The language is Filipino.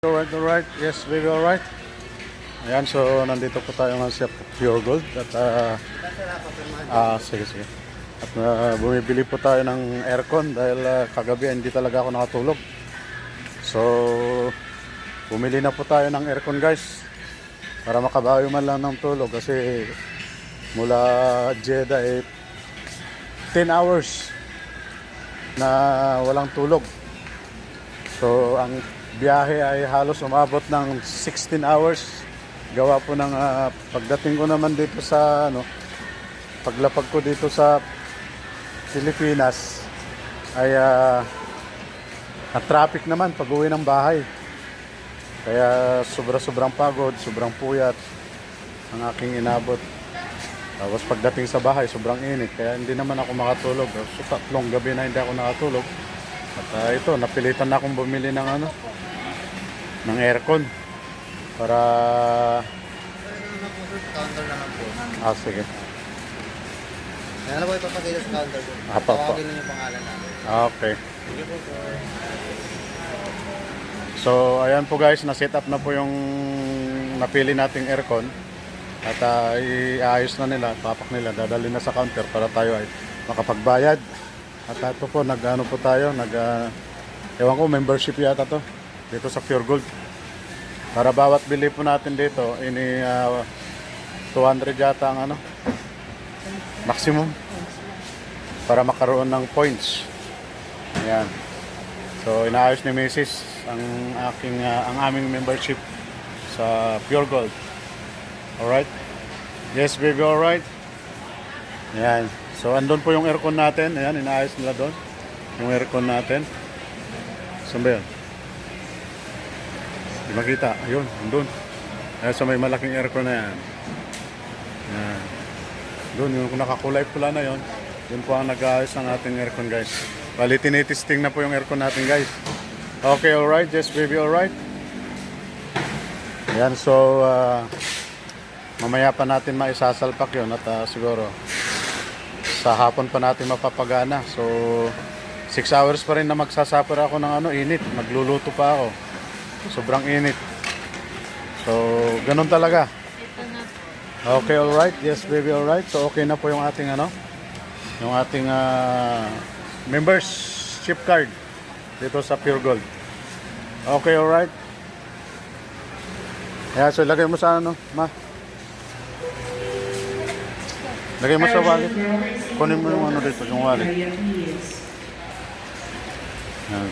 Alright. Yes, baby, alright. Ayan, so nandito po tayo nga sa Pure Gold at sige. At bumibili po tayo ng aircon dahil kagabi hindi talaga ako nakatulog. So bumili na po tayo ng aircon, guys, para makabawi man lang ng tulog kasi mula Jeddah 10 hours na walang tulog. So ang biyahe ay halos umabot ng 16 hours. Gawa po ng pagdating ko naman dito sa paglapag ko dito sa Pilipinas ay traffic naman pag-uwi ng bahay. Kaya sobrang pagod, sobrang puyat ang aking inabot. Tapos pagdating sa bahay, sobrang init. Kaya hindi naman ako makatulog. So 3 gabi na hindi ako nakatulog. At ito, napilitan na akong bumili ng aircon para counter naman po. sige. Kaya na po ipapakita sa counter po. Apa. Tawagin niyo yung pangalan namin. Okay. Sige po, sir. So ayan po, guys, na-set up na po yung napili nating aircon. At iayos na nila, papak nila, dadali na sa counter para tayo ay makapagbayad. At ito po, nag-ano po tayo, ewan ko, membership yata to dito sa Pure Gold. Para bawat bili po natin dito, 200 yata ang maximum para makaroon ng points. Ayan. So inaayos ni Mrs. ang aming membership sa Pure Gold. Alright? Yes, baby, alright? Ayan. So andun po yung aircon natin. Ayan, inaayos nila doon yung aircon natin. Saan ba yun? Di makita. Ayun, andun. Ayan, so may malaking aircon na yan. Ayan. Doon, yung nakakulay pula na yon. Yun po ang nag-aayos ng ating aircon, guys. Bali, tinitesting na po yung aircon natin, guys. Okay, alright. Yes, baby, alright. Ayan, so mamaya pa natin maisasalpak yun at siguro sa hapon pa natin mapapagana. So 6 hours pa rin na magsasuffer ako ng init. Magluluto pa ako. Sobrang init. So ganun talaga. Okay, alright. Yes, baby, alright. So okay na po yung ating yung ating membership card dito sa Pure Gold. Okay, alright. Yeah, so lagay mo sa ma. Lagay mo sa wallet. Kunin mo yung dito, yung wallet. Yan.